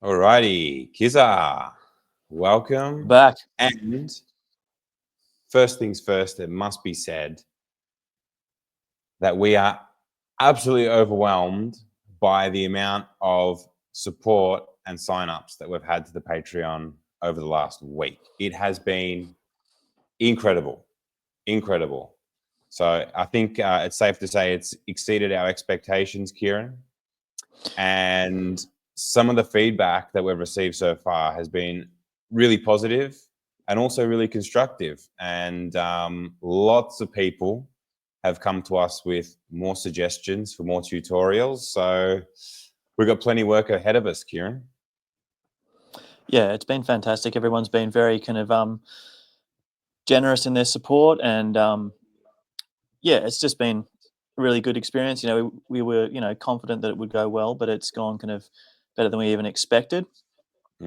Alrighty, Kiza, welcome back. And first things first, it must be said that we are absolutely overwhelmed by the amount of support and signups that we've had to the Patreon over the last week. It has been incredible. So I think it's safe to say it's exceeded our expectations, Kieran. And some of the feedback that we've received so far has been really positive and also really constructive. And lots of people have come to us with more suggestions for more tutorials. So we've got plenty of work ahead of us, Kieran. Yeah, it's been fantastic. Everyone's been very kind of generous in their support, and yeah, it's just been a really good experience. You know, we were, confident that it would go well, but it's gone kind of better than we even expected.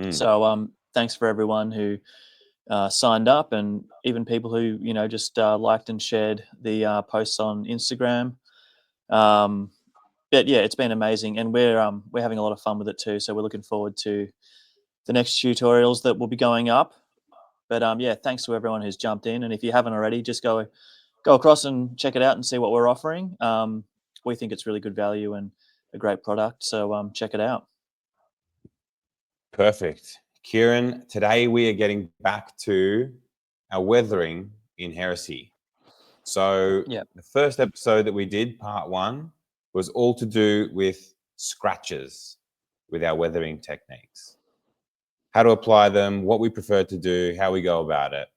So thanks for everyone who signed up, and even people who, just liked and shared the posts on Instagram. But yeah, it's been amazing, and we're having a lot of fun with it too. So we're looking forward to the next tutorials that will be going up. But yeah, thanks to everyone who's jumped in, and if you haven't already, just go across and check it out and see what we're offering. We think it's really good value and a great product, so check it out. Perfect. Kieran, today we are getting back to our Weathering in Heresy. So the first episode that we did, part 1, was all to do with scratches with our weathering techniques. How to apply them, what we prefer to do, how we go about it.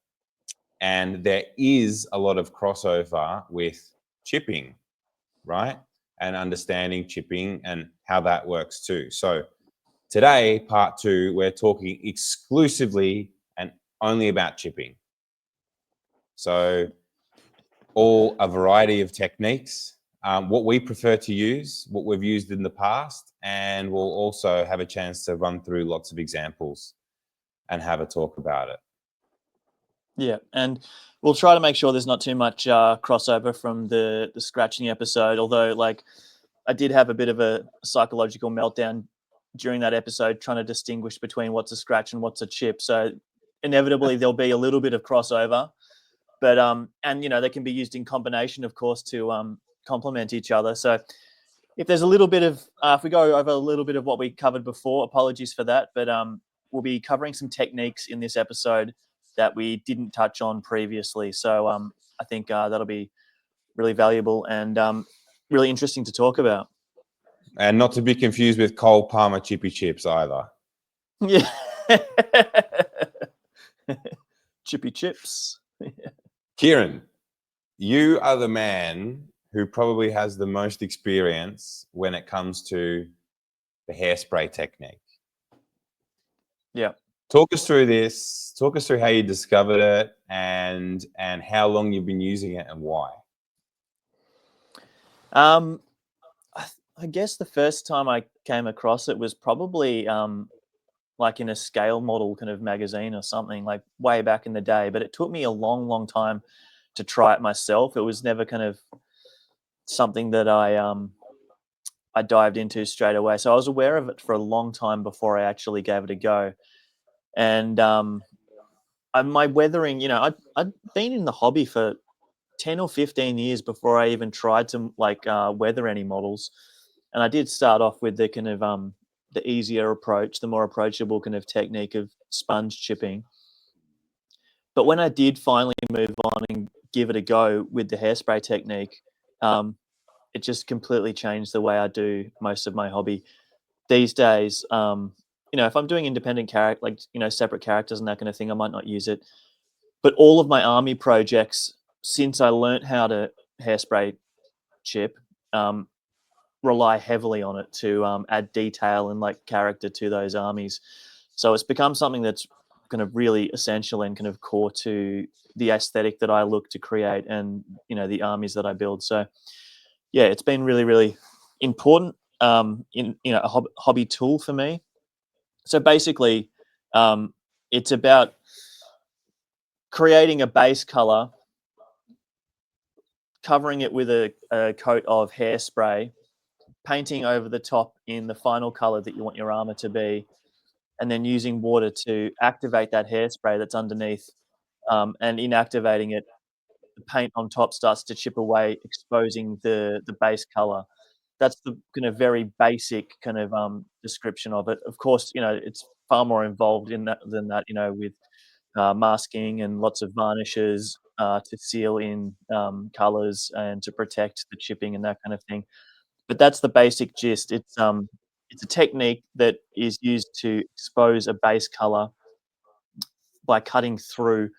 And there is a lot of crossover with chipping, right? And understanding chipping and how that works too. So today, part 2, we're talking exclusively and only about chipping. So a variety of techniques, what we prefer to use, what we've used in the past, and we'll also have a chance to run through lots of examples and have a talk about it. Yeah, and we'll try to make sure there's not too much crossover from the scratching episode, although I did have a bit of a psychological meltdown during that episode trying to distinguish between what's a scratch and what's a chip. So inevitably there'll be a little bit of crossover, but and they can be used in combination, of course, to complement each other. So if there's a little bit of if we go over a little bit of what we covered before, apologies for that, but we'll be covering some techniques in this episode that we didn't touch on previously. So I think that'll be really valuable and really interesting to talk about. And not to be confused with Cole Palmer chippy chips either. Yeah. Chippy chips. Kieran, you are the man who probably has the most experience when it comes to the hairspray technique. Yeah. Talk us through this. Talk us through how you discovered it and how long you've been using it and why. I guess the first time I came across it was probably like in a scale model kind of magazine or something, like way back in the day. But it took me a long, long time to try it myself. It was never kind of something that I dived into straight away. So I was aware of it for a long time before I actually gave it a go. And my weathering, I'd been in the hobby for 10 or 15 years before I even tried to weather any models. And I did start off with the kind of the easier approach, the more approachable kind of technique of sponge chipping. But when I did finally move on and give it a go with the hairspray technique, it just completely changed the way I do most of my hobby. These days, if I'm doing independent character, separate characters and that kind of thing, I might not use it. But all of my army projects, since I learnt how to hairspray chip, rely heavily on it to add detail and character to those armies. So it's become something that's kind of really essential and kind of core to the aesthetic that I look to create and, the armies that I build. So yeah, it's been really, really important in a hobby tool for me. So basically, it's about creating a base color, covering it with a coat of hairspray, painting over the top in the final color that you want your armor to be, and then using water to activate that hairspray that's underneath. And in activating it, the paint on top starts to chip away, exposing the base color. That's the kind of very basic kind of description of it. Of course, it's far more involved in that than that. With masking and lots of varnishes to seal in colors and to protect the chipping and that kind of thing. But that's the basic gist. It's a technique that is used to expose a base color by cutting through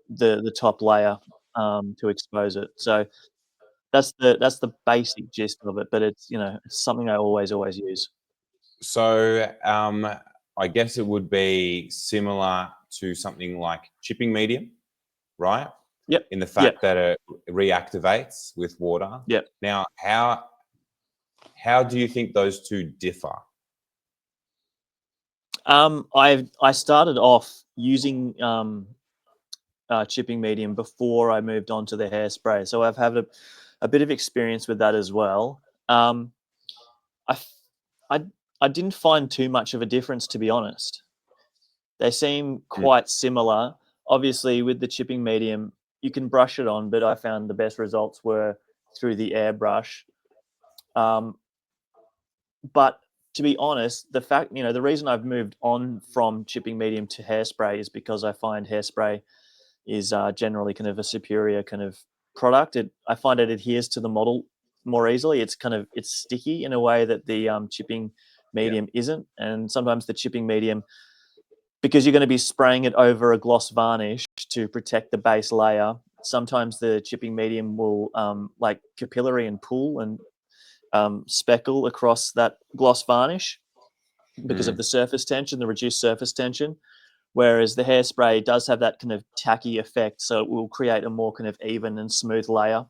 the top layer to expose it. So that's the basic gist of it. But it's something I always use. So I guess it would be similar to something like chipping medium, right? Yep. In the Yep. fact that it reactivates with water. Yep. Now, how do you think those two differ? I started off using chipping medium before I moved on to the hairspray, so I've had a bit of experience with that as well. I, f- I I didn't find too much of a difference, to be honest. They seem Mm, quite similar. Obviously, with the chipping medium, you can brush it on, but I found the best results were through the airbrush. Um, but to be honest, the reason I've moved on from chipping medium to hairspray is because I find hairspray is generally kind of a superior kind of product. I find it adheres to the model more easily. It's sticky in a way that the chipping yeah. medium isn't, and sometimes the chipping medium, because you're going to be spraying it over a gloss varnish to protect the base layer. Sometimes the chipping medium will like capillary and pool and speckle across that gloss varnish because of Mm, the surface tension, the reduced surface tension. Whereas the hairspray does have that kind of tacky effect, so it will create a more kind of even and smooth layer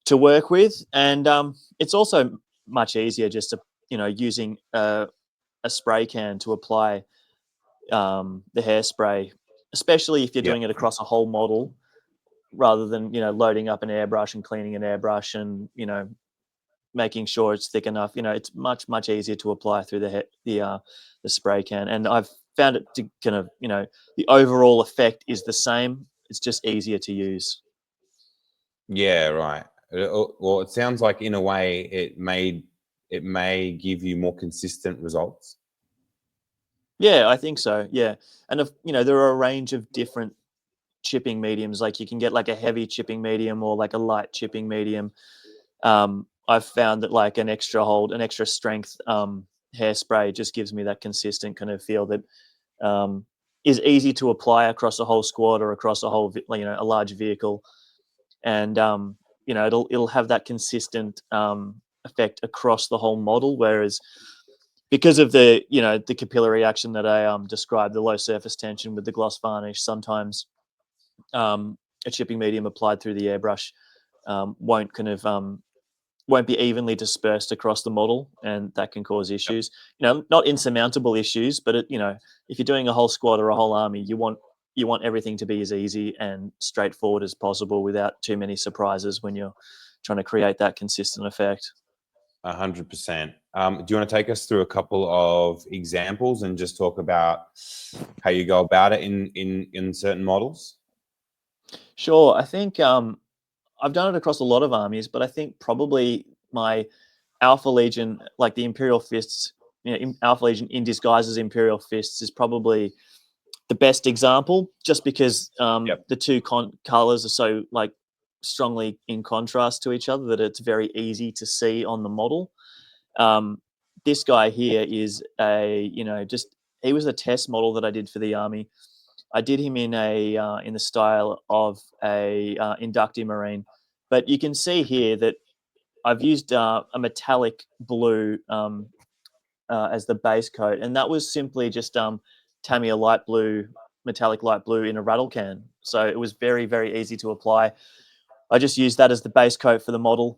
to work with. And it's also much easier just to, using a spray can to apply the hairspray, especially if you're yeah. doing it across a whole model rather than, loading up an airbrush and cleaning an airbrush and, making sure it's thick enough. It's much, much easier to apply through the spray can. And I've found it to kind of, the overall effect is the same. It's just easier to use. Yeah, right. Well, it sounds like in a way it may give you more consistent results. Yeah, I think so. Yeah. And there are a range of different chipping mediums. Like you can get like a heavy chipping medium or like a light chipping medium. I've found that like an extra hold, an extra strength hairspray just gives me that consistent kind of feel that um, is easy to apply across a whole squad or across a whole, a large vehicle, and it'll have that consistent effect across the whole model. Whereas because of the capillary action that I described, the low surface tension with the gloss varnish, sometimes a chipping medium applied through the airbrush won't kind of won't be evenly dispersed across the model, and that can cause Yep. issues. Not insurmountable issues, but if you're doing a whole squad or a whole army, you want everything to be as easy and straightforward as possible without too many surprises when you're trying to create that consistent effect. 100%. Do you want to take us through a couple of examples and just talk about how you go about it in certain models? Sure, I think I've done it across a lot of armies, but I think probably my Alpha Legion, like the Imperial Fists, Alpha Legion in disguise as Imperial Fists, is probably the best example, just because Yep. the two colors are so like strongly in contrast to each other that it's very easy to see on the model. Um, this guy here is just he was a test model that I did for the army. I did him in the style of a inductee marine, but you can see here that I've used a metallic blue as the base coat, and that was simply just Tamiya light blue, metallic light blue in a rattle can. So it was very, very easy to apply. I just used that as the base coat for the model,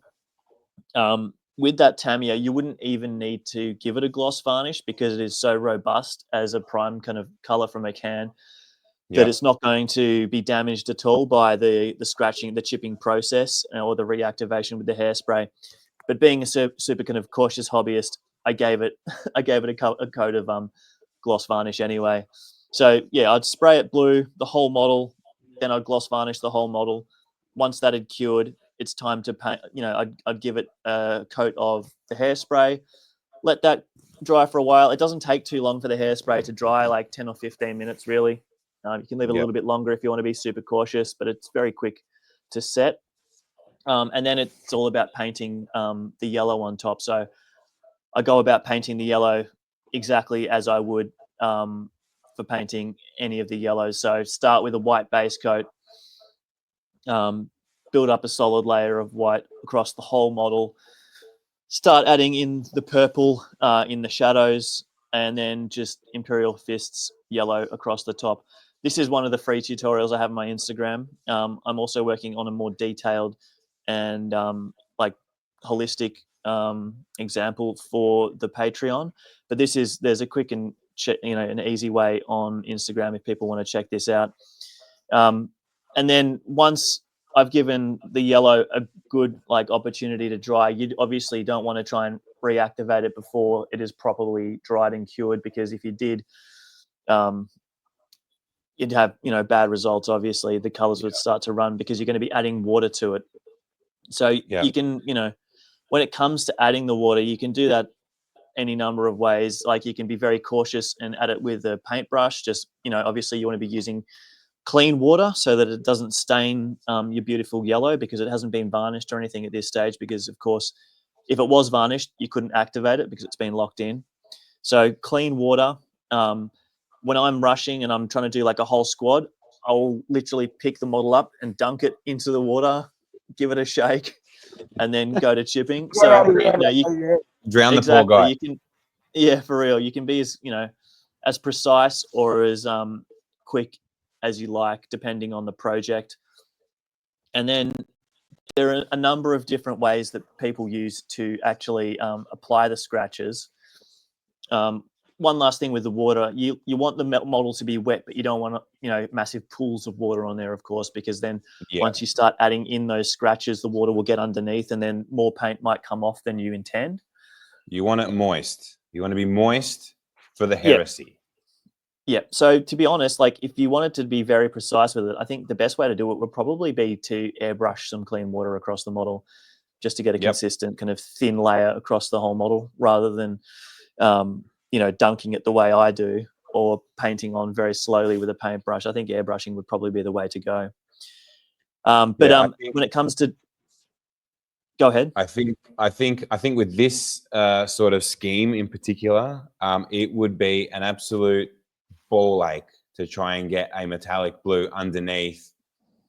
With that Tamiya, you wouldn't even need to give it a gloss varnish because it is so robust as a prime kind of color from a can that it's not going to be damaged at all by the scratching, the chipping process, or the reactivation with the hairspray. But being a super kind of cautious hobbyist, I gave it a coat of gloss varnish anyway. So yeah, I'd spray it blue, the whole model, then I'd gloss varnish the whole model. Once that had cured, it's time to paint. I'd give it a coat of the hairspray, let that dry for a while. It doesn't take too long for the hairspray to dry, like 10 or 15 minutes, really. You can leave it a little bit longer if you want to be super cautious, but it's very quick to set. And then it's all about painting the yellow on top. So I go about painting the yellow exactly as I would for painting any of the yellows. So start with a white base coat, build up a solid layer of white across the whole model, start adding in the purple in the shadows, and then just Imperial Fists yellow across the top. This is one of the free tutorials I have on my Instagram. I'm also working on a more detailed and like holistic example for the Patreon. But there's a quick and an easy way on Instagram if people want to check this out. And then once I've given the yellow a good opportunity to dry, you obviously don't want to try and reactivate it before it is properly dried and cured, because if you did, you'd have bad results. Obviously, the colors would start to run because you're going to be adding water to it. So you can, when it comes to adding the water, you can do that any number of ways. Like you can be very cautious and add it with a paintbrush. Just obviously you want to be using clean water so that it doesn't stain your beautiful yellow, because it hasn't been varnished or anything at this stage, because of course if it was varnished you couldn't activate it because it's been locked in. So clean water. When I'm rushing and I'm trying to do like a whole squad, I'll literally pick the model up and dunk it into the water, give it a shake, and then go to chipping. So you drown the poor exactly guy. you can, yeah, for real, you can be as precise or as quick as you like, depending on the project. And then there are a number of different ways that people use to actually apply the scratches. One last thing with the water, you want the model to be wet, but you don't want massive pools of water on there, of course, because then once you start adding in those scratches, the water will get underneath and then more paint might come off than you intend. You want it moist. You want to be moist for the heresy. Yeah. So to be honest, like if you wanted to be very precise with it, I think the best way to do it would probably be to airbrush some clean water across the model, just to get a consistent kind of thin layer across the whole model, rather than dunking it the way I do, or painting on very slowly with a paintbrush. I think airbrushing would probably be the way to go. When it comes to, go ahead. I think with this sort of scheme in particular, it would be an absolute ball ache to try and get a metallic blue underneath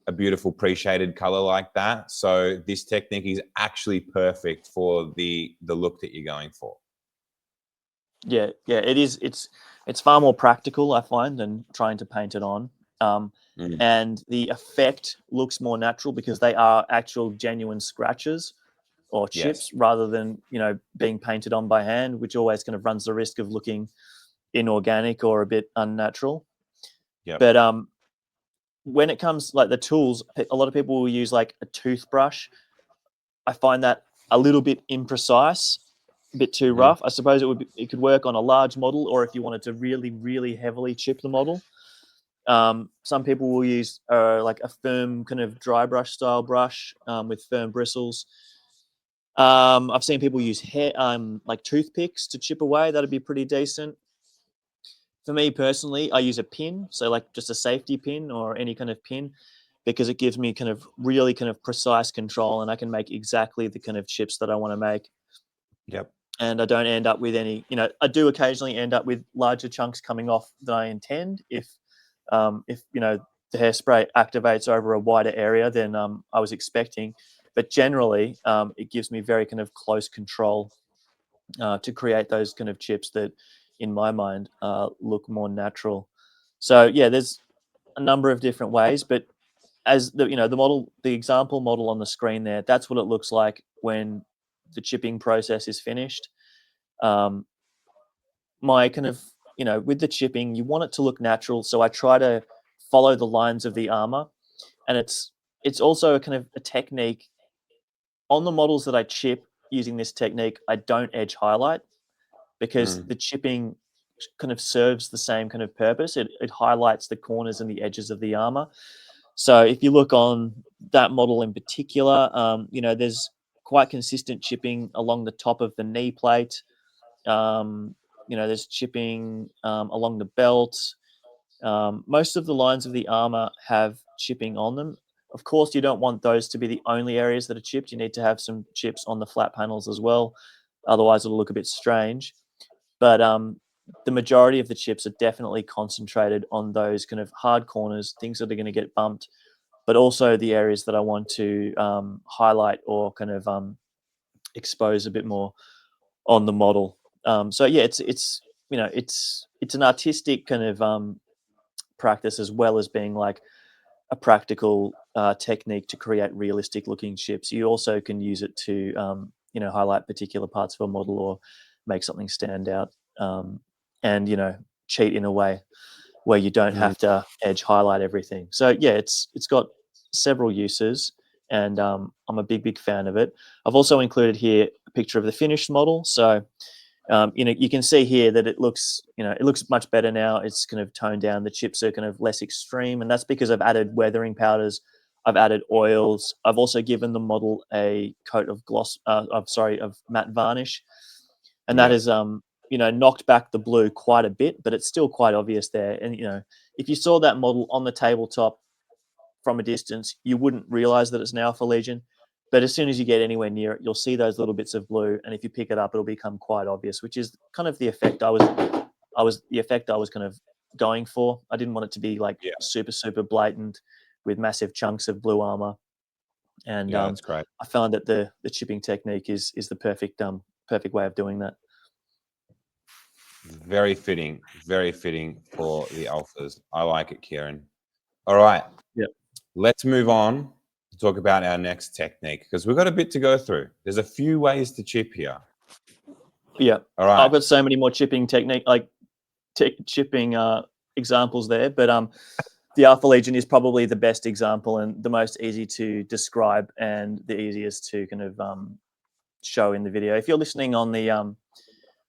a beautiful pre-shaded color like that. So this technique is actually perfect for the look that you're going for. Yeah, it is. It's far more practical, I find, than trying to paint it on. And the effect looks more natural because they are actual genuine scratches or chips, rather than being painted on by hand, which always kind of runs the risk of looking inorganic or a bit unnatural. But when it comes like the tools, a lot of people will use like a toothbrush. I find that a little bit imprecise, a bit too rough. I suppose it could work on a large model, or if you wanted to really, really heavily chip the model. Some people will use like a firm kind of dry brush style brush with firm bristles. I've seen people use like toothpicks to chip away. That'd be pretty decent. For me personally, I use a pin, so like just a safety pin or any kind of pin, because it gives me kind of really kind of precise control, and I can make exactly the kind of chips that I want to make. And I don't end up with any, I do occasionally end up with larger chunks coming off than I intend if the hairspray activates over a wider area than I was expecting. But generally, it gives me very kind of close control to create those kind of chips that, in my mind, look more natural. So yeah, there's a number of different ways, but as the example model on the screen there, that's what it looks like when the chipping process is finished. My kind of, with the chipping, you want it to look natural, so I try to follow the lines of the armor, and it's also a kind of a technique on the models that I chip using this technique. I don't edge highlight because the chipping kind of serves the same kind of purpose. It highlights the corners and the edges of the armor. So if you look on that model in particular, there's quite consistent chipping along the top of the knee plate. There's chipping along the belt. Most of the lines of the armor have chipping on them. Of course, you don't want those to be the only areas that are chipped. You need to have some chips on the flat panels as well. Otherwise, it'll look a bit strange. But the majority of the chips are definitely concentrated on those kind of hard corners, things that are going to get bumped, but also the areas that I want to highlight or kind of expose a bit more on the model. So yeah, it's an artistic kind of practice, as well as being like a practical technique to create realistic looking chips. You also can use it to highlight particular parts of a model or make something stand out, and cheat in a way where you don't have to edge highlight everything. So yeah, it's got several uses, and I'm a big fan of it. I've also included here a picture of the finished model. So you can see here that it looks much better now. It's kind of toned down. The chips are kind of less extreme, and that's because I've added weathering powders. I've added oils. I've also given the model a coat of of matte varnish, and that has knocked back the blue quite a bit, but it's still quite obvious there. And if you saw that model on the tabletop from a distance, you wouldn't realize that it's an Alpha Legion. But as soon as you get anywhere near it, you'll see those little bits of blue, and if you pick it up, it'll become quite obvious, which is kind of the effect I was kind of going for. I didn't want it to be like super blatant with massive chunks of blue armor. And that's great. I found that the chipping technique is the perfect way of doing that. Very fitting for the alphas. I like it, Kieran. All right. Yeah. Let's move on to talk about our next technique, because we've got a bit to go through. There's a few ways to chip here. Yeah. All right. I've got so many more chipping chipping examples there, but the Alpha Legion is probably the best example and the most easy to describe and the easiest to kind of show in the video. If you're listening on the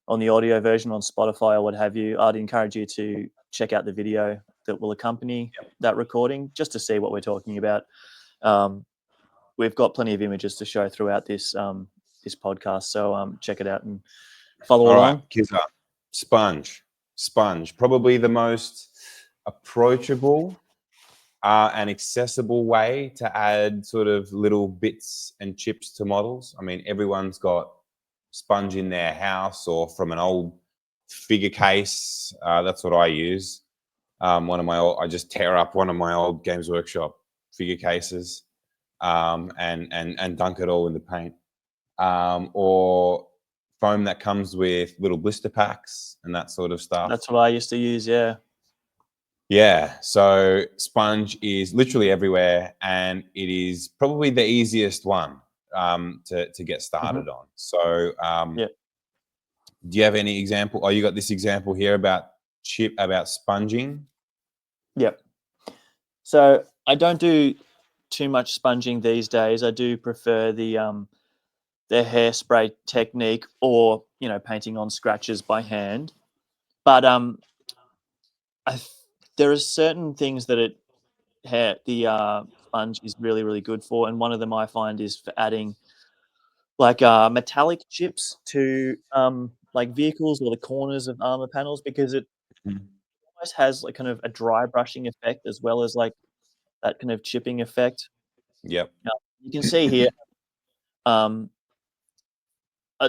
audio version on Spotify or what have you, I'd encourage you to check out the video that will accompany that recording, just to see what we're talking about. We've got plenty of images to show throughout this podcast, so check it out and follow along. Right, Kizza. Sponge, probably the most approachable and accessible way to add sort of little bits and chips to models. I mean, everyone's got sponge in their house or from an old figure case. That's what I use. I just tear up one of my old Games Workshop figure cases and dunk it all in the paint, or foam that comes with little blister packs and that sort of stuff. That's what I used to use. Yeah, so sponge is literally everywhere, and it is probably the easiest one to get started on. So do you have any example? Oh, you got this example here about sponging? Yep. So I don't do too much sponging these days. I do prefer the hairspray technique, or painting on scratches by hand. But there are certain things that the sponge is really good for, and one of them I find is for adding like metallic chips to like vehicles or the corners of armor panels, because it almost has like kind of a dry brushing effect as well as like that kind of chipping effect. Yep. Now, you can see here at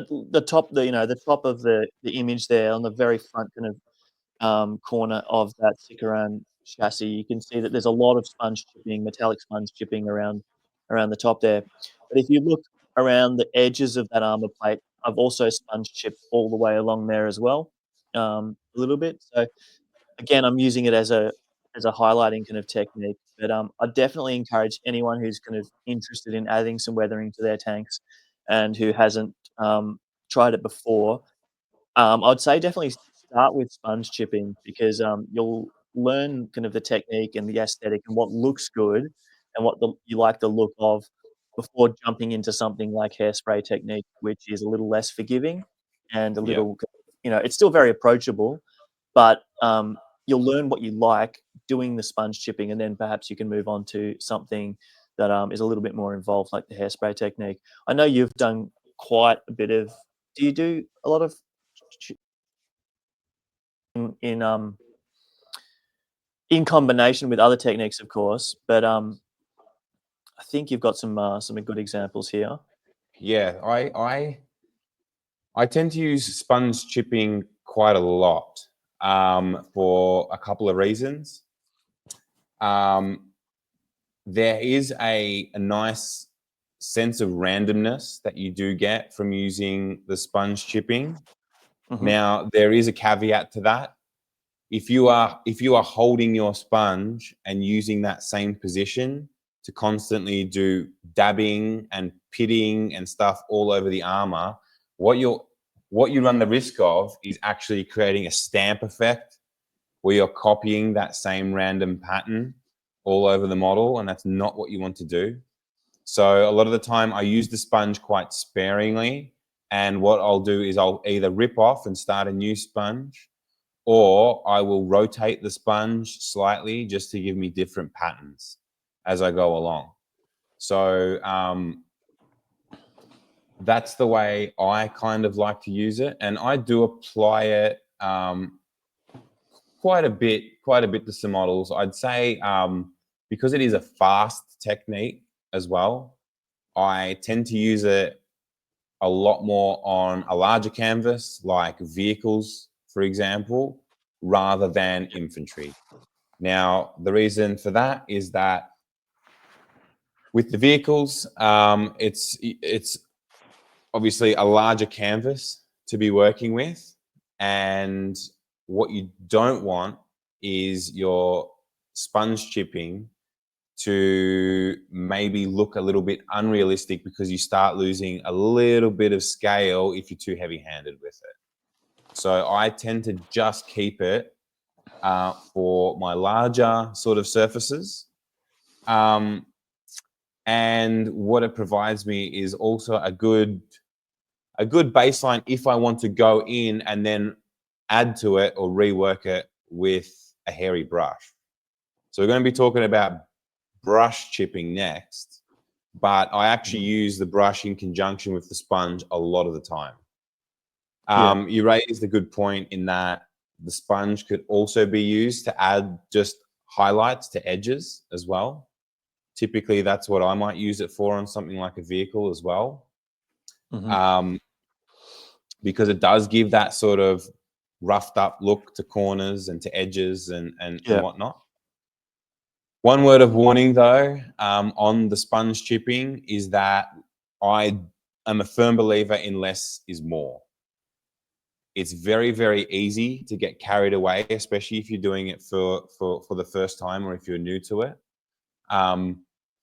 the top of the image there on the very front kind of corner of that Sikaran chassis, you can see that there's a lot of metallic sponge chipping around the top there. But if you look around the edges of that armor plate, I've also sponge chipped all the way along there as well, a little bit. So again, I'm using it as a highlighting kind of technique. But I definitely encourage anyone who's kind of interested in adding some weathering to their tanks and who hasn't tried it before. I'd say definitely start with sponge chipping because you'll learn kind of the technique and the aesthetic and what looks good and what you like the look of before jumping into something like hairspray technique, which is a little less forgiving and a Yeah. little, it's still very approachable, but you'll learn what you like doing the sponge chipping, and then perhaps you can move on to something that is a little bit more involved, like the hairspray technique. I know you've done quite a bit of. Do you do a lot of ch- in in combination with other techniques, of course? But I think you've got some good examples here. Yeah, I tend to use sponge chipping quite a lot for a couple of reasons. There is a nice sense of randomness that you do get from using the sponge chipping. Hmm. Now, there is a caveat to that. If you are holding your sponge and using that same position to constantly do dabbing and pitting and stuff all over the armor, what you run the risk of is actually creating a stamp effect where you're copying that same random pattern all over the model, and that's not what you want to do. So a lot of the time I use the sponge quite sparingly, and what I'll do is I'll either rip off and start a new sponge, or I will rotate the sponge slightly just to give me different patterns as I go along. So that's the way I kind of like to use it, and I do apply it quite a bit to some models. I'd say because it is a fast technique as well, I tend to use it a lot more on a larger canvas, like vehicles, for example, rather than infantry. Now, the reason for that is that with the vehicles, it's obviously a larger canvas to be working with, and what you don't want is your sponge chipping to maybe look a little bit unrealistic because you start losing a little bit of scale if you're too heavy-handed with it. So I tend to just keep it for my larger sort of surfaces. And what it provides me is also a good baseline if I want to go in and then add to it or rework it with a hairy brush. So we're going to be talking about brush chipping next, but I actually use the brush in conjunction with the sponge a lot of the time. You raised a good point in that the sponge could also be used to add just highlights to edges as well. Typically, that's what I might use it for on something like a vehicle as well. Because it does give that sort of roughed up look to corners and to edges and whatnot. One word of warning, though, on the sponge chipping is that I am a firm believer in less is more. It's very, very easy to get carried away, especially if you're doing it for the first time or if you're new to it.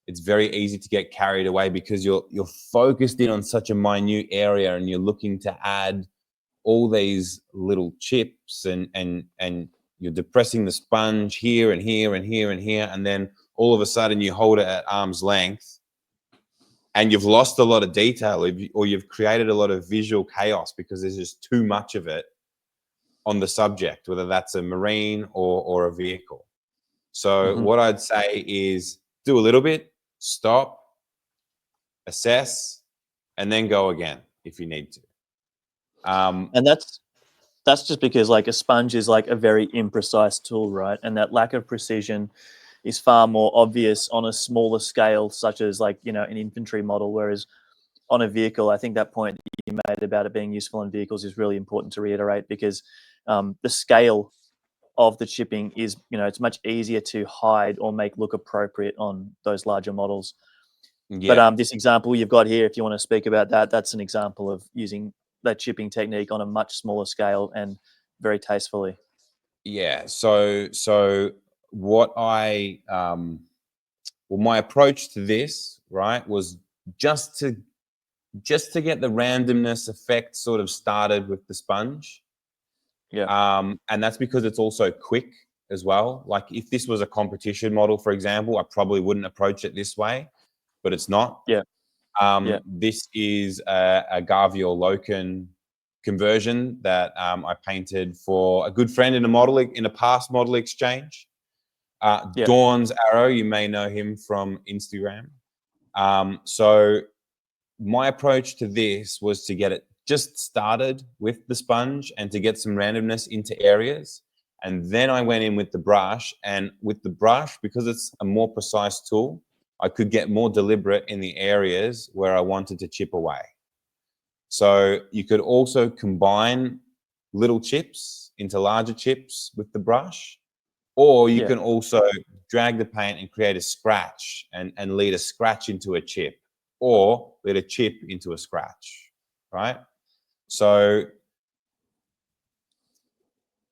It's very easy to get carried away because you're focused in on such a minute area and you're looking to add all these little chips and you're depressing the sponge here and here and here and here, and then all of a sudden you hold it at arm's length and you've lost a lot of detail, or you've created a lot of visual chaos because there's just too much of it on the subject, whether that's a marine or a vehicle. So what I'd say is do a little bit, stop, assess, and then go again if you need to. And that's just because like a sponge is like a very imprecise tool, right? And that lack of precision is far more obvious on a smaller scale, such as like, an infantry model. Whereas on a vehicle, I think that point that you made about it being useful in vehicles is really important to reiterate, because the scale of the chipping is, it's much easier to hide or make look appropriate on those larger models. Yeah. But this example you've got here, if you want to speak about that, that's an example of using that chipping technique on a much smaller scale and very tastefully. Yeah. So what well, my approach to this, right, was just to just to get the randomness effect sort of started with the sponge. And that's because it's also quick as well. Like if this was a competition model, for example, I probably wouldn't approach it this way, but it's not. This is a Garvior Loken conversion that I painted for a good friend in a past model exchange. Dawn's Arrow, you may know him from Instagram. So my approach to this was to get it just started with the sponge and to get some randomness into areas. And then I went in with the brush, and with the brush, because it's a more precise tool, I could get more deliberate in the areas where I wanted to chip away. So you could also combine little chips into larger chips with the brush, or you can also drag the paint and create a scratch and lead a scratch into a chip, or lead a chip into a scratch, right? So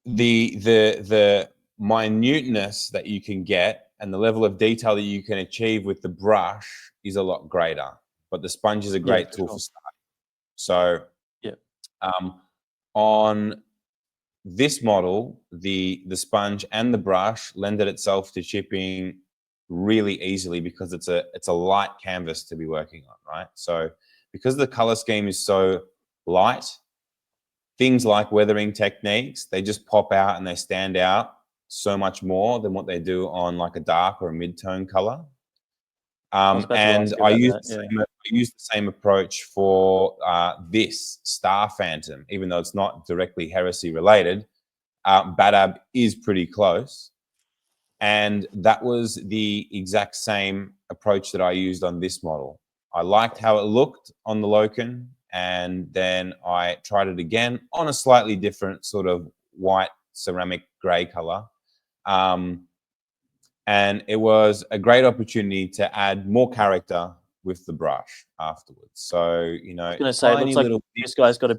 the minuteness that you can get and the level of detail that you can achieve with the brush is a lot greater, but the sponge is a great tool for starting. So on this model, the sponge and the brush lended itself to chipping really easily because it's a light canvas to be working on, right? So because the color scheme is so light, things like weathering techniques, they just pop out and they stand out so much more than what they do on like a dark or a mid-tone color. And I used the same approach for this Star Phantom, even though it's not directly Heresy related. Badab is pretty close. And that was the exact same approach that I used on this model. I liked how it looked on the Loken, and then I tried it again on a slightly different sort of white ceramic gray color. And it was a great opportunity to add more character with the brush afterwards. So, you know, I was going to say, it looks like this guy's got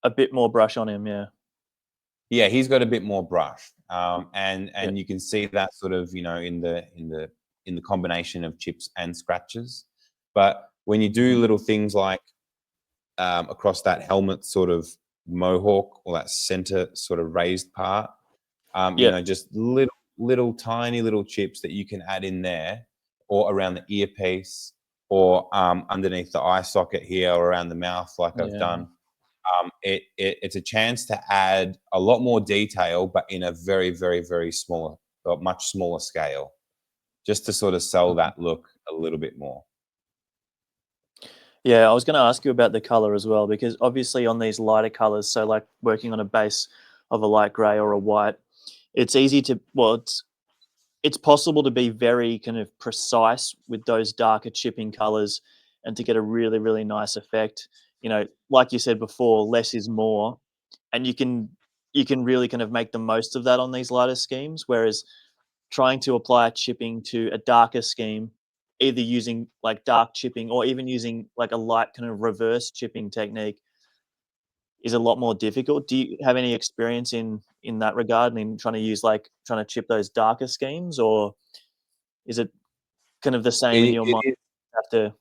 a bit more brush on him, Yeah, he's got a bit more brush, and you can see that sort of, you know, in the combination of chips and scratches. But when you do little things like across that helmet sort of mohawk, or that center sort of raised part, you know, just little tiny little chips that you can add in there, or around the earpiece, or underneath the eye socket here, or around the mouth, like I've done. It's a chance to add a lot more detail, but in a very, very, very small, much smaller scale, just to sort of sell that look a little bit more. Yeah, I was going to ask you about the color as well, because obviously on these lighter colors, so like working on a base of a light gray or a white, it's easy to, well, it's possible to be very kind of precise with those darker chipping colors and to get a really, really nice effect. You know, like you said before, less is more, and you can really kind of make the most of that on these lighter schemes. Whereas trying to apply chipping to a darker scheme, either using like dark chipping or even using like a light kind of reverse chipping technique, is a lot more difficult. Do you have any experience in that regard, and in trying to chip those darker schemes, or is it kind of the same in your mind?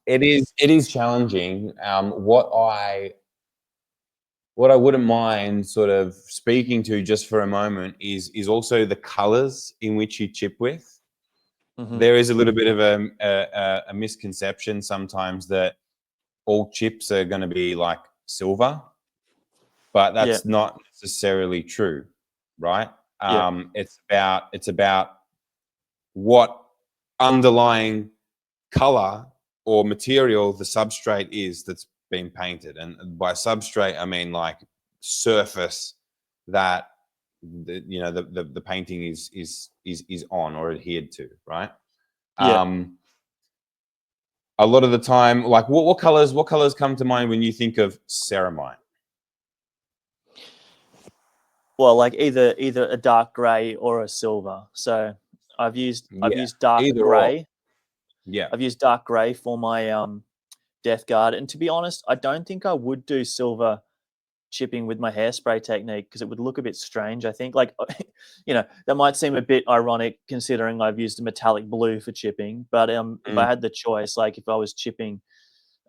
It is challenging. What I wouldn't mind sort of speaking to just for a moment is also the colors in which you chip with. There is a little bit of a misconception sometimes that all chips are going to be like silver, but that's not necessarily true, right? It's about what underlying color or material the substrate is that's been painted, and by substrate I mean like surface that the painting is on or adhered to, right? A lot of the time, like what colors come to mind when you think of ceramite? Well, like either a dark gray or a silver. So I've used dark gray. I've used dark gray for my Death Guard, and to be honest, I don't think I would do silver chipping with my hairspray technique, because it would look a bit strange, I think. Like, you know, that might seem a bit ironic considering I've used a metallic blue for chipping, but if I had the choice, like if I was chipping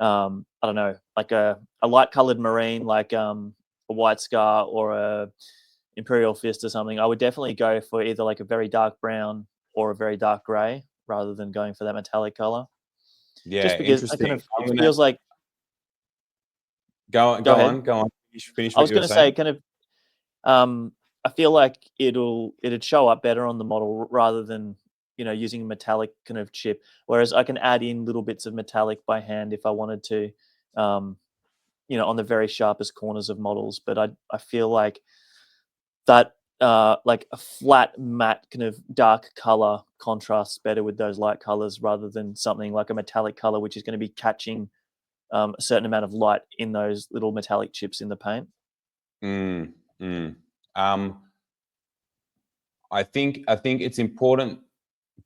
I don't know, like a light colored marine, like a White Scar or a Imperial Fist or something, I would definitely go for either like a very dark brown or a very dark gray rather than going for that metallic color. Yeah, Just because I kind interesting. of, it feels like, Go go ahead. on. Finish I what was you were going to say saying. kind of, I feel like it'd show up better on the model rather than, using a metallic kind of chip. Whereas I can add in little bits of metallic by hand if I wanted to, um, on the very sharpest corners of models. But I feel like that like a flat matte kind of dark color contrasts better with those light colors rather than something like a metallic color, which is going to be catching a certain amount of light in those little metallic chips in the paint. Mm, mm. I think it's important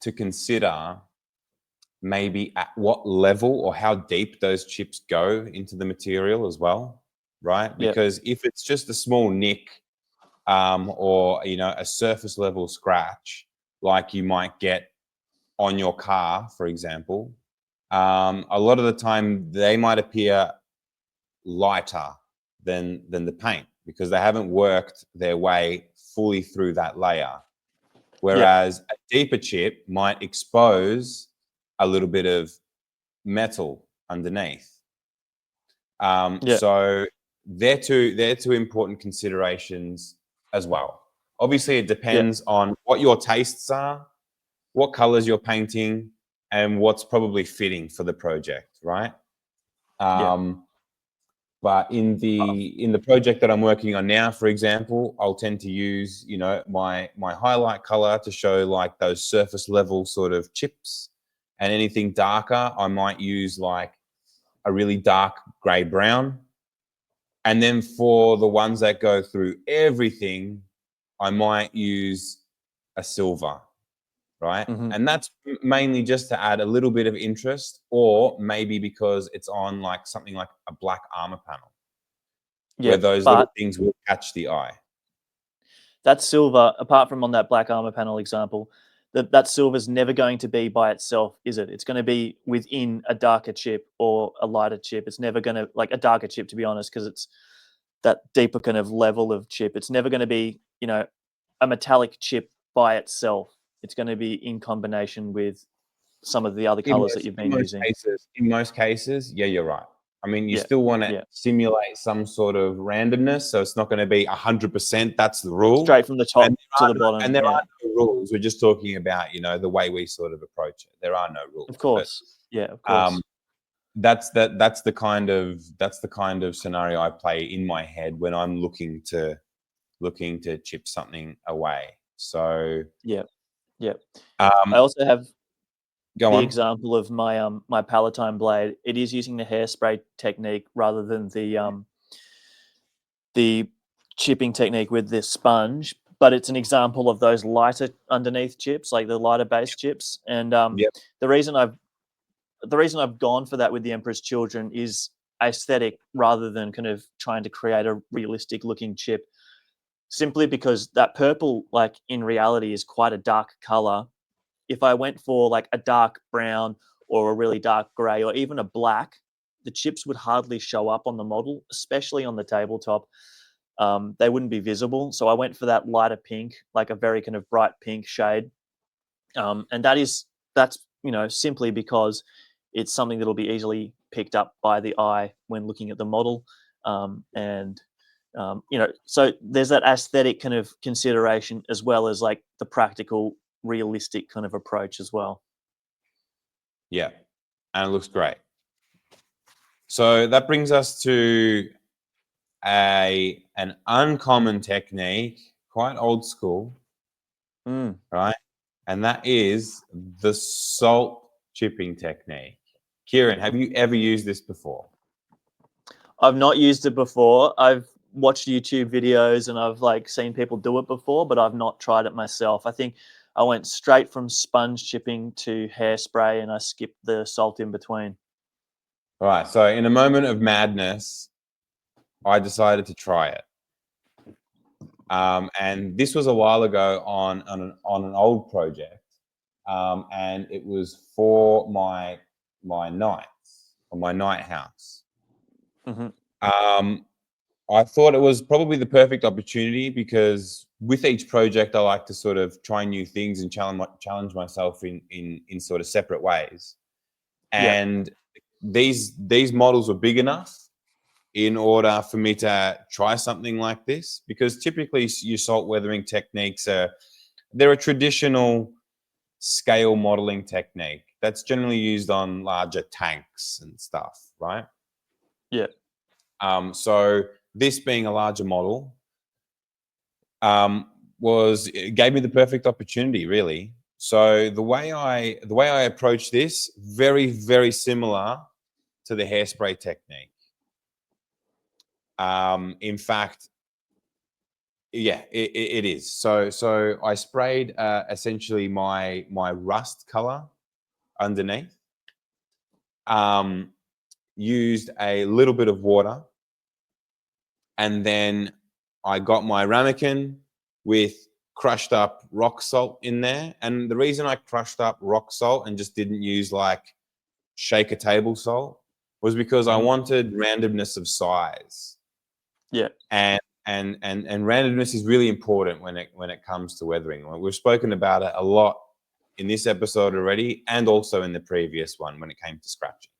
to consider maybe at what level or how deep those chips go into the material as well, right? Yeah, Because if it's just a small nick, or a surface level scratch, like you might get on your car, for example, a lot of the time they might appear lighter than the paint because they haven't worked their way fully through that layer. yeah, Whereas a deeper chip might expose a little bit of metal underneath. yeah, So they're two important considerations as well. Obviously, it yeah, depends on what your tastes are, what colors you're painting, and what's probably fitting for the project, right? yeah. But in the project that I'm working on now, for example, I'll tend to use my highlight color to show like those surface level sort of chips, and anything darker I might use like a really dark gray brown. And then for the ones that go through everything, I might use a silver, right? Hmm. And that's mainly just to add a little bit of interest, or maybe because it's on like something like a black armor panel where Yeah. those little But things will catch the eye. that silver, apart from on that black armor panel example, that silver's never going to be by itself, is it? It's going to be within a darker chip or a lighter chip. It's never going to, like a darker chip, to be honest, because it's that deeper kind of level of chip. It's never going to be, a metallic chip by itself. It's going to be in combination with some of the other In colors that most you've in been most using. cases, in most cases, yeah, you're right. I mean, you Yeah, still want to yeah. simulate some sort of randomness, so it's not going to be 100%. That's the rule, Straight from the and top there to are the no, and bottom. there Yeah, are no rules. We're just talking about the way we sort of approach it. There are no of rules, but course. Yeah, of um, course. that's the kind of scenario I play in my head when I'm looking to chip something away. So Yeah, yeah. I um, also have go the on. example of my Palatine blade. It is using the hairspray technique rather than the chipping technique with this sponge, but it's an example of those lighter underneath chips, like the lighter base chips. And Yep. the reason I've the reason I've gone for that with the Emperor's Children is aesthetic rather than kind of trying to create a realistic looking chip. Simply because that purple, like in reality, is quite a dark color. If I went for like a dark brown or a really dark gray or even a black, the chips would hardly show up on the model, especially on the tabletop. They wouldn't be visible. So I went for that lighter pink, like a very kind of bright pink shade. And that's simply because it's something that'll be easily picked up by the eye when looking at the model. And so there's that aesthetic kind of consideration as well as like the practical, realistic kind of approach as well. Yeah, and it looks great. So that brings us to an uncommon technique, quite old school, Mm. right? And that is the salt chipping technique. Kieran, have you ever used this before? I've not used it before. I've watched YouTube videos and I've like seen people do it before, but I've not tried it myself. I think I went straight from sponge chipping to hairspray and I skipped the salt in between. All right. So in a moment of madness, I decided to try it. And this was a while ago on an old project, and it was for my nights. on my night house. Mm-hmm. I thought it was probably the perfect opportunity because with each project, I like to sort of try new things and challenge myself in sort of separate ways. And these models were big enough in order for me to try something like this, because typically your salt weathering techniques they're a traditional scale modeling technique that's generally used on larger tanks and stuff, right? Yeah. So this being a larger model it gave me the perfect opportunity, really. So the way I approach this, very, very similar to the hairspray technique. In fact, yeah, it is. So I sprayed essentially my rust color underneath. Used a little bit of water, and then I got my ramekin with crushed up rock salt in there. And the reason I crushed up rock salt and just didn't use like shaker table salt was because I wanted randomness of size. Yeah. And randomness is really important when it comes to weathering. We've spoken about it a lot in this episode already, and also in the previous one when it came to scratching.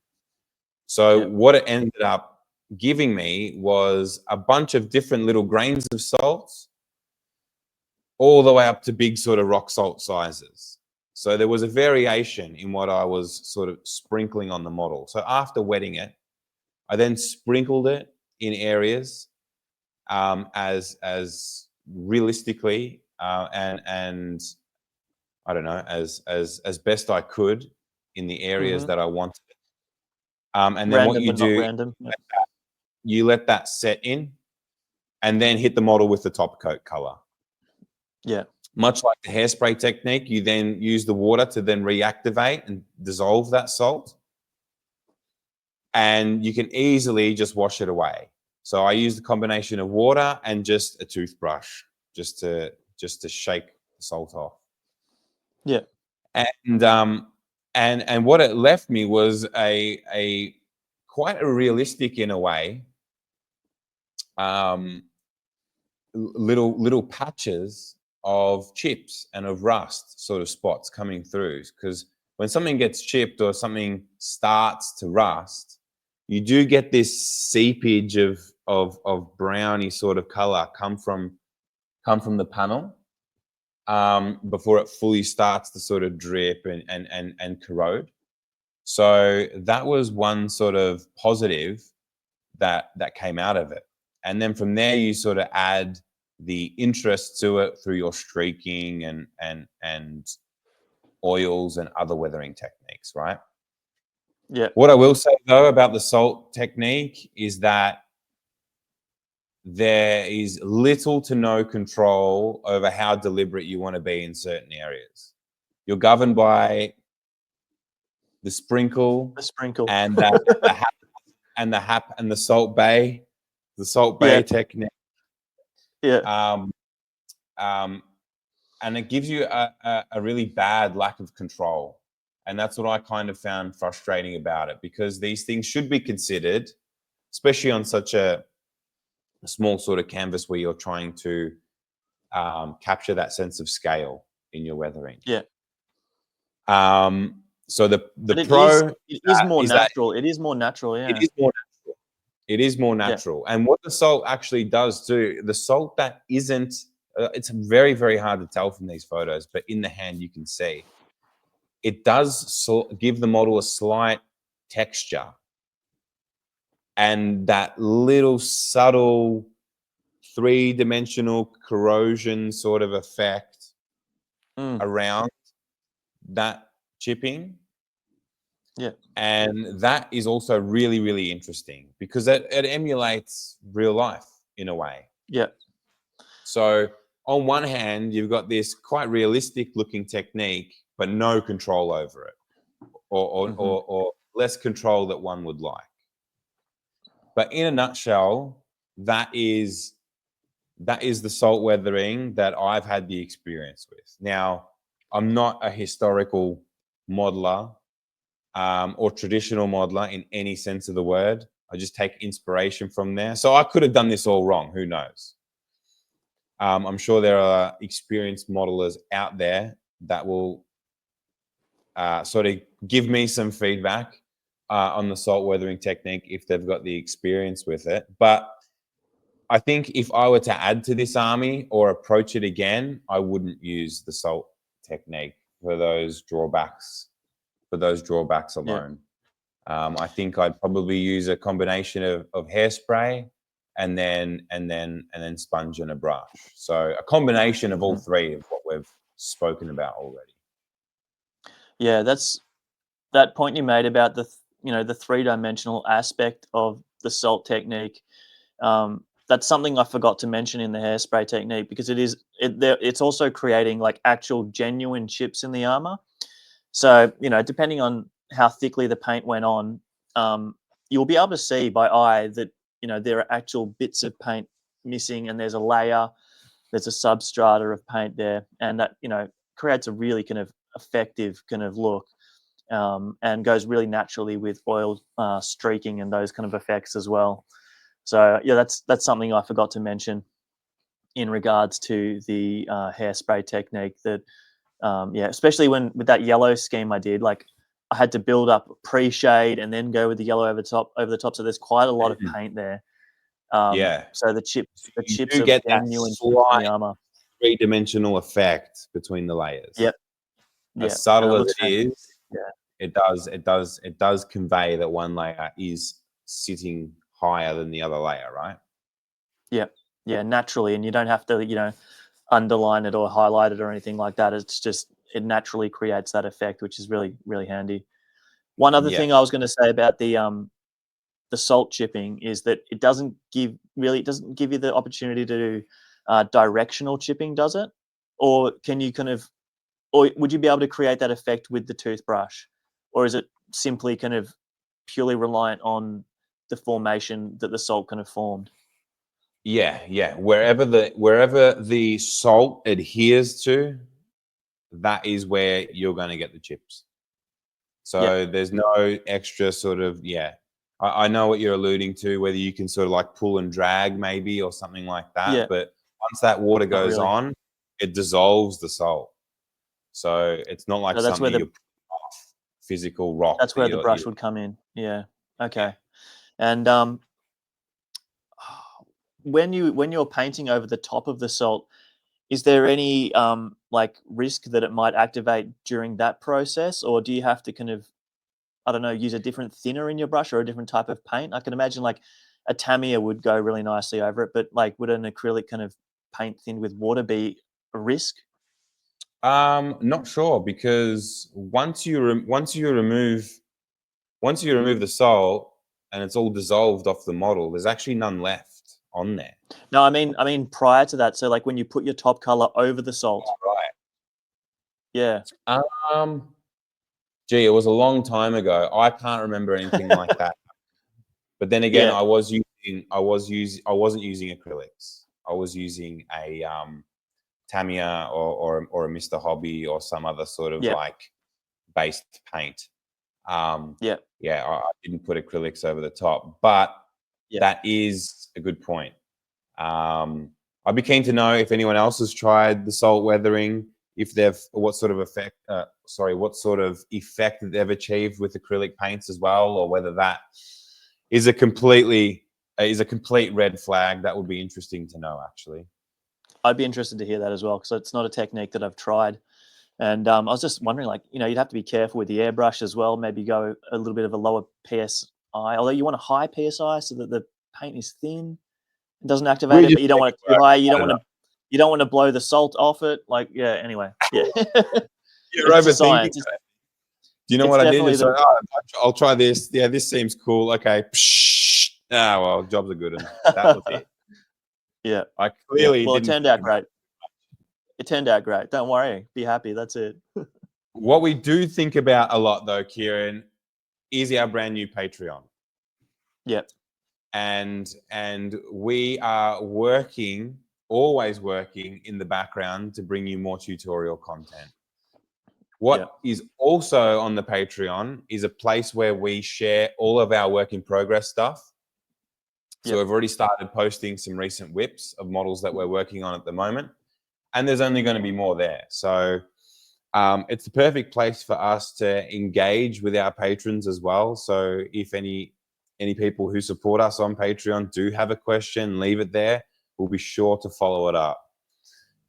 So what it ended up giving me was a bunch of different little grains of salts, all the way up to big sort of rock salt sizes. So there was a variation in what I was sort of sprinkling on the model. So after wetting it, I then sprinkled it in areas as realistically and I don't know, as best I could in the areas that I wanted. And then what you do, you let that set in, and then hit the model with the top coat color. Yeah. Much like the hairspray technique, you then use the water to then reactivate and dissolve that salt. And you can easily just wash it away. So I use the combination of water and just a toothbrush just to shake the salt off. Yeah. And what it left me was a quite a realistic, in a way, little patches of chips and of rust sort of spots coming through. Because when something gets chipped or something starts to rust, you do get this seepage of browny sort of color come from the panel before it fully starts to sort of drip and corrode. So that was one sort of positive that came out of it. And then from there, you sort of add the interest to it through your streaking and oils and other weathering techniques, right? Yeah. What I will say though about the salt technique is that there is little to no control over how deliberate you want to be in certain areas. You're governed by the sprinkle, and the salt bay, technique. Yeah. And it gives you a really bad lack of control. And that's what I kind of found frustrating about it, because these things should be considered, especially on such a small sort of canvas where you're trying to capture that sense of scale in your weathering. Yeah. So the it pro is more natural. It is more natural. Yeah. It is more natural. It is more natural. Yeah. And what the salt actually does too, the salt that isn't, it's very, very hard to tell from these photos, but in the hand you can see, it does give the model a slight texture and that little subtle three-dimensional corrosion sort of effect around that chipping. Yeah. And that is also really, really interesting because it emulates real life in a way. Yeah. So on one hand, you've got this quite realistic looking technique, but no control over it, or less control that one would like. But in a nutshell, that is the salt weathering that I've had the experience with. Now, I'm not a historical modeler. or traditional modeler in any sense of the word. I just take inspiration from there. So I could have done this all wrong. Who knows? I'm sure there are experienced modelers out there that will sort of give me some feedback on the salt weathering technique if they've got the experience with it. But I think if I were to add to this army or approach it again, I wouldn't use the salt technique for those drawbacks. Alone. I think I'd probably use a combination of hairspray and then sponge and a brush. So a combination of all three of what we've spoken about already. Yeah, that's that point you made about the the three-dimensional aspect of the salt technique. That's something I forgot to mention in the hairspray technique, because it's also creating like actual genuine chips in the armor. So depending on how thickly the paint went on, you'll be able to see by eye that there are actual bits of paint missing, and there's a layer, there's a substrata of paint there, and that creates a really kind of effective kind of look, and goes really naturally with oil streaking and those kind of effects as well. So yeah, that's something I forgot to mention in regards to the hairspray technique. That especially with that yellow scheme I did, like I had to build up pre-shade and then go with the yellow over the top. So there's quite a lot of paint there. So the chips do are get that genuine chips in slight the armor. three-dimensional effect between the layers. Yep. As subtle as it is, yeah, it does convey that one layer is sitting higher than the other layer, right? Yeah, naturally, and you don't have to underline it or highlight it or anything like that. It's just it naturally creates that effect, which is really, really handy. One other thing I was going to say about the salt chipping is that it doesn't give you the opportunity to do directional chipping, does it? Or can you or would you be able to create that effect with the toothbrush, or is it simply kind of purely reliant on the formation that the salt kind of formed? Yeah. Wherever the salt adheres to, that is where you're going to get the chips. So there's no extra sort of I know what you're alluding to, whether you can sort of like pull and drag maybe or something like that. But once that water goes on, it dissolves the salt. So it's not like So that's where something you pull off physical rock. That's where the brush would come in. Yeah. Okay. And when you're painting over the top of the salt, is there any like risk that it might activate during that process, or do you have to kind of, I don't know, use a different thinner in your brush or a different type of paint? I can imagine like a Tamiya would go really nicely over it, but like would an acrylic kind of paint thinned with water be a risk? Not sure, because once you remove the salt and it's all dissolved off the model, there's actually none left on there. No, I mean prior to that. So like when you put your top color over the salt. Right. Yeah. Gee, it was a long time ago. I can't remember anything like that. But then again, I wasn't using acrylics. I was using a Tamiya or a Mr. Hobby or some other sort of like based paint. I didn't put acrylics over the top, but that is a good point. I'd be keen to know if anyone else has tried the salt weathering, what sort of effect that they've achieved with acrylic paints as well, or whether that is a complete red flag. That would be interesting to know, actually. I'd be interested to hear that as well, because it's not a technique that I've tried. And I was just wondering, like, you'd have to be careful with the airbrush as well. Maybe go a little bit of a lower PSI, although you want a high PSI so that the paint is thin. It doesn't activate it, but you don't want it too high. You don't want to blow the salt off it. Like, anyway. Yeah. You're overthinking it. Do you know what I did? I'll try this. Yeah, this seems cool. Okay. Well, jobs are good. And that was it. Yeah. I clearly Well, didn't. It turned out great. It turned out great. Don't worry. Be happy. That's it. What we do think about a lot, though, Kieran, is our brand new Patreon. Yep. And we are always working in the background to bring you more tutorial content. What is also on the Patreon is a place where we share all of our work in progress stuff. So we've already started posting some recent whips of models that we're working on at the moment, and there's only going to be more there. So it's the perfect place for us to engage with our patrons as well. So if any people who support us on Patreon do have a question, leave it there. We'll be sure to follow it up.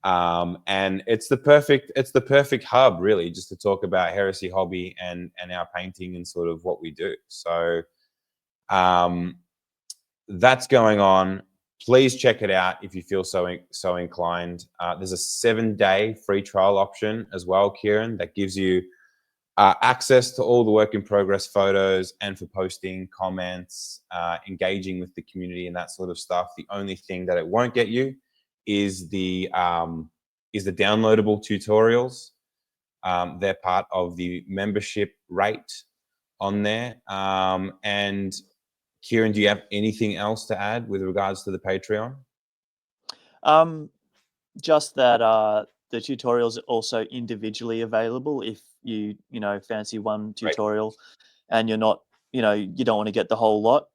And it's the perfect hub, really, just to talk about Heresy Hobby and our painting and sort of what we do. So that's going on. Please check it out if you feel so inclined. There's a 7-day free trial option as well, Kieran, that gives you access to all the work in progress photos and for posting comments, engaging with the community and that sort of stuff. The only thing that it won't get you is the downloadable tutorials. They're part of the membership rate on there. And Kieran, do you have anything else to add with regards to the Patreon? Just that the tutorials are also individually available if you fancy one tutorial and you're not, you don't want to get the whole lot.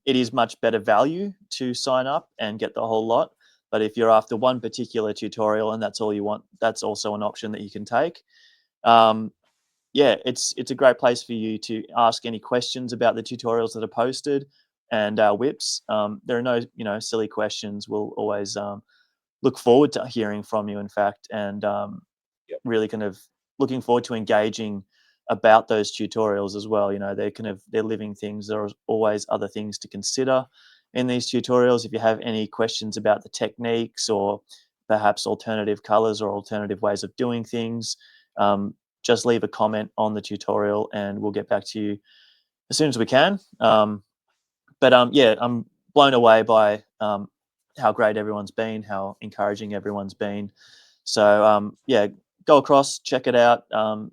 It is much better value to sign up and get the whole lot. But if you're after one particular tutorial and that's all you want, that's also an option that you can take. It's a great place for you to ask any questions about the tutorials that are posted and our whips. There are no silly questions. We'll always look forward to hearing from you, in fact, and really kind of looking forward to engaging about those tutorials as well. They're living things. There are always other things to consider in these tutorials. If you have any questions about the techniques or perhaps alternative colors or alternative ways of doing things, just leave a comment on the tutorial and we'll get back to you as soon as we can. I'm blown away by how great everyone's been, how encouraging everyone's been. So go across, check it out,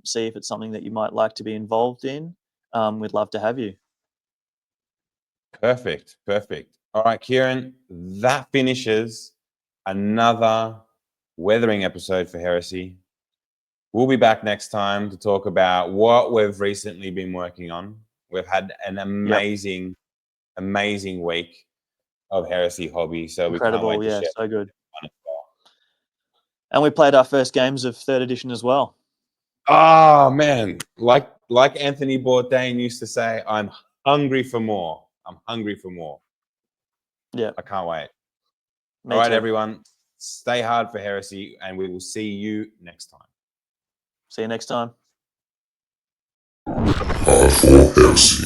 see if it's something that you might like to be involved in. We'd love to have you. Perfect. All right, Kieran, that finishes another weathering episode for Heresy. We'll be back next time to talk about what we've recently been working on. We've had an amazing week of Heresy Hobby, so incredible. We can't wait to share. So good. And we played our first games of 3rd edition as well. Oh man, like Anthony Bourdain used to say, I'm hungry for more. Yeah, I can't wait. Me All right, too. everyone, stay hard for Heresy, and we will see you next time. See you next time. Hard for Heresy.